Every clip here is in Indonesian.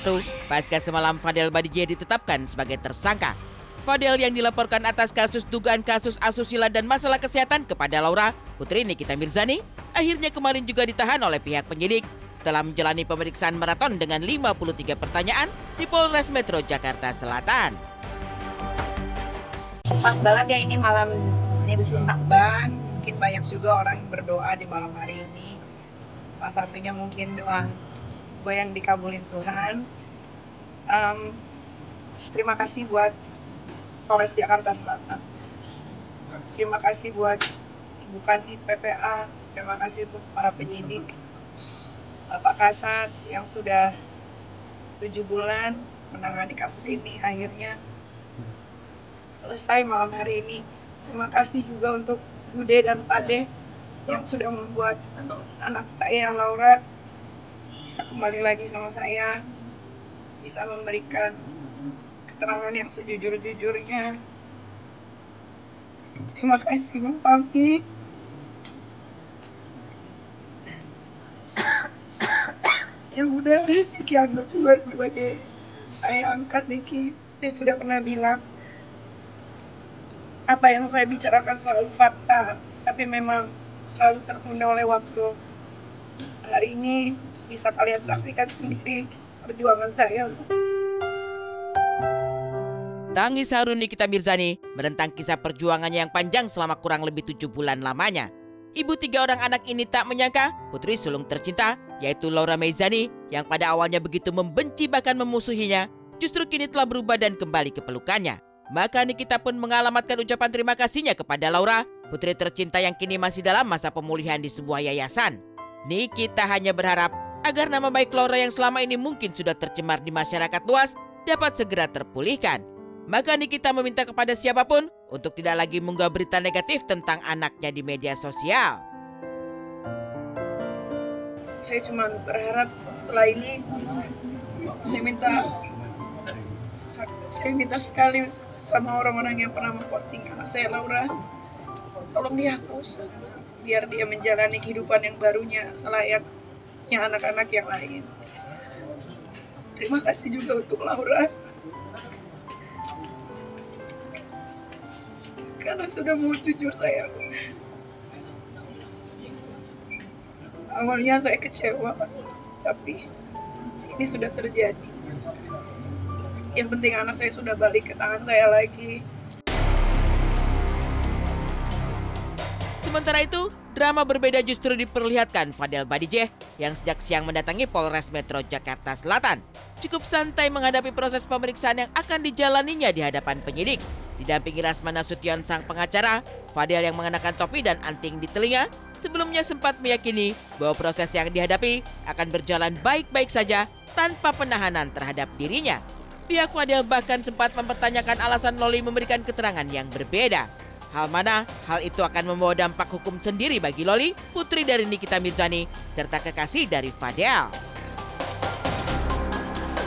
terbaru pasca semalam Fadel Badijah ditetapkan sebagai tersangka. Fadel yang dilaporkan atas dugaan kasus asusila dan masalah kesehatan kepada Laura, putri Nikita Mirzani, akhirnya kemarin juga ditahan oleh pihak penyidik setelah menjalani pemeriksaan maraton dengan 53 pertanyaan di Polres Metro Jakarta Selatan. Pas banget ya ini malam ini Takban, mungkin banyak juga orang yang berdoa di malam hari ini. Salah satunya mungkin doa yang dikabulin Tuhan. Terima kasih buat Polres Jakarta Selatan. Terima kasih buat Ibu Kanit PPA. Terima kasih untuk para penyidik, Bapak Kasat yang sudah 7 bulan menangani kasus ini, akhirnya selesai malam hari ini. Terima kasih juga untuk Bude dan Pade yang sudah membuat anak saya Laura bisa kembali lagi sama saya, bisa memberikan keterangan yang sejujur-jujurnya. Terima kasih Bang Papi. Yang udah Niki anggap juga sebagai saya angkat Niki. Dia sudah pernah bilang apa yang saya bicarakan selalu fakta, tapi memang selalu tertunda oleh waktu. Hari ini bisa kalian saksikan sendiri perjuangan saya. Tangis haru Nikita Mirzani menentang kisah perjuangannya yang panjang selama kurang lebih 7 bulan lamanya. Ibu 3 orang anak ini tak menyangka putri sulung tercinta, yaitu Laura Meizani, yang pada awalnya begitu membenci bahkan memusuhinya, justru kini telah berubah dan kembali ke pelukannya. Maka Nikita pun mengalamatkan ucapan terima kasihnya kepada Laura, putri tercinta yang kini masih dalam masa pemulihan di sebuah yayasan. Nikita hanya berharap agar nama baik Laura yang selama ini mungkin sudah tercemar di masyarakat luas dapat segera terpulihkan. Maka Nikita meminta kepada siapapun untuk tidak lagi mengunggah berita negatif tentang anaknya di media sosial. Saya cuma berharap setelah ini saya minta sekali sama orang-orang yang pernah memposting anak saya Laura, tolong dihapus biar dia menjalani kehidupan yang barunya selayaknya anak-anak yang lain. Terima kasih juga untuk Laura karena sudah mau jujur saya. Awalnya saya kecewa, tapi ini sudah terjadi. Yang penting anak saya sudah balik ke tangan saya lagi. Sementara itu, drama berbeda justru diperlihatkan Fadel Badijah yang sejak siang mendatangi Polres Metro Jakarta Selatan. Cukup santai menghadapi proses pemeriksaan yang akan dijalaninya di hadapan penyidik. Didampingi Rasman Nasution sang pengacara, Fadel yang mengenakan topi dan anting di telinga, sebelumnya sempat meyakini bahwa proses yang dihadapi akan berjalan baik-baik saja tanpa penahanan terhadap dirinya. Pihak Fadel bahkan sempat mempertanyakan alasan Loli memberikan keterangan yang berbeda. Hal itu akan membawa dampak hukum sendiri bagi Loli, putri dari Nikita Mirzani, serta kekasih dari Fadel.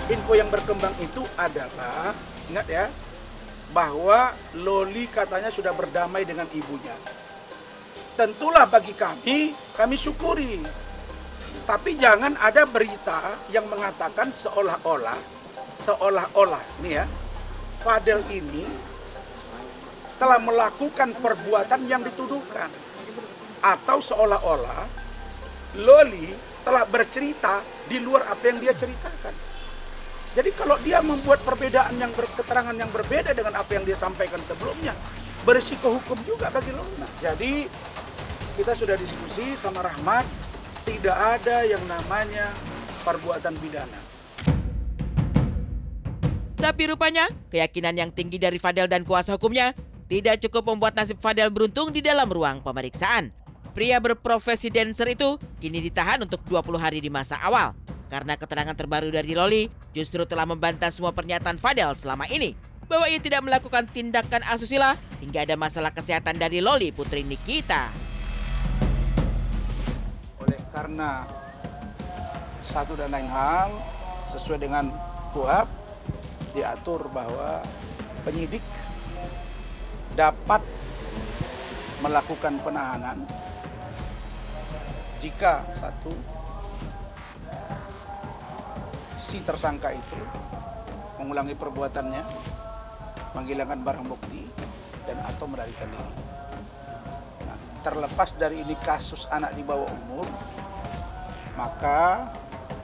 Info yang berkembang itu adalah, ingat ya, bahwa Loli katanya sudah berdamai dengan ibunya. Tentulah bagi kami syukuri. Tapi jangan ada berita yang mengatakan seolah-olah nih ya, Fadel ini telah melakukan perbuatan yang dituduhkan. Atau seolah-olah Loli telah bercerita di luar apa yang dia ceritakan. Jadi kalau dia membuat perbedaan keterangan yang berbeda dengan apa yang dia sampaikan sebelumnya, berisiko hukum juga bagi Loli. Jadi kita sudah diskusi sama Rahmat, tidak ada yang namanya perbuatan pidana. Tapi rupanya, keyakinan yang tinggi dari Fadel dan kuasa hukumnya tidak cukup membuat nasib Fadel beruntung di dalam ruang pemeriksaan. Pria berprofesi dancer itu kini ditahan untuk 20 hari di masa awal. Karena keterangan terbaru dari Loli justru telah membantah semua pernyataan Fadel selama ini. Bahwa ia tidak melakukan tindakan asusila hingga ada masalah kesehatan dari Loli, putri Nikita. Oleh karena satu dan lain hal, sesuai dengan KUHP, diatur bahwa penyidik dapat melakukan penahanan jika satu si tersangka itu mengulangi perbuatannya, menghilangkan barang bukti, dan atau melarikan diri. Nah, terlepas dari ini kasus anak di bawah umur, maka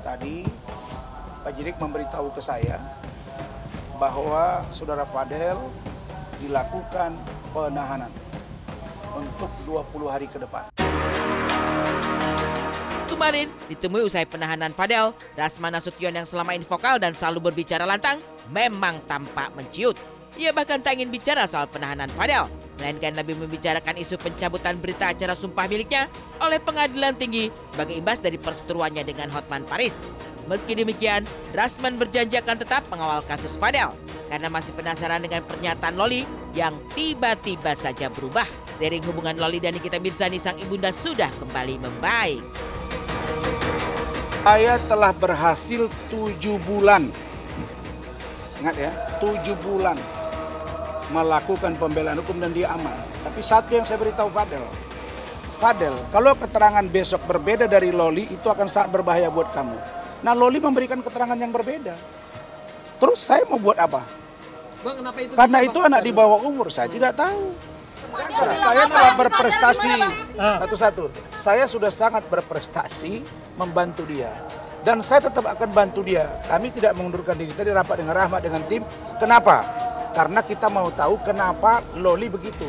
tadi penyidik memberitahu ke saya bahwa saudara Fadel dilakukan penahanan untuk 20 hari ke depan. Kemarin ditemui usai penahanan Fadel, Rasman Nasution yang selama ini vokal dan selalu berbicara lantang memang tampak menciut. Ia bahkan tak ingin bicara soal penahanan Fadel, melainkan lebih membicarakan isu pencabutan berita acara sumpah miliknya oleh Pengadilan Tinggi sebagai imbas dari perseteruannya dengan Hotman Paris. Meski demikian, Rasman berjanji akan tetap mengawal kasus Fadel karena masih penasaran dengan pernyataan Loli yang tiba-tiba saja berubah. Seiring hubungan Loli dan Nikita Mirzani sang ibunda sudah kembali membaik. Saya telah berhasil 7 bulan, ingat ya, 7 bulan melakukan pembelaan hukum dan dia aman. Tapi satu yang saya beritahu Fadel, kalau keterangan besok berbeda dari Loli itu akan sangat berbahaya buat kamu. Nah, Loli memberikan keterangan yang berbeda. Terus saya mau buat apa? Bang, kenapa itu Karena itu anak di bawah umur, saya tidak tahu. Saya telah berprestasi, satu-satu. Saya sudah sangat berprestasi membantu dia. Dan saya tetap akan bantu dia. Kami tidak mengundurkan diri. Tadi rapat dengan Rahmat, dengan tim. Kenapa? Karena kita mau tahu kenapa Loli begitu.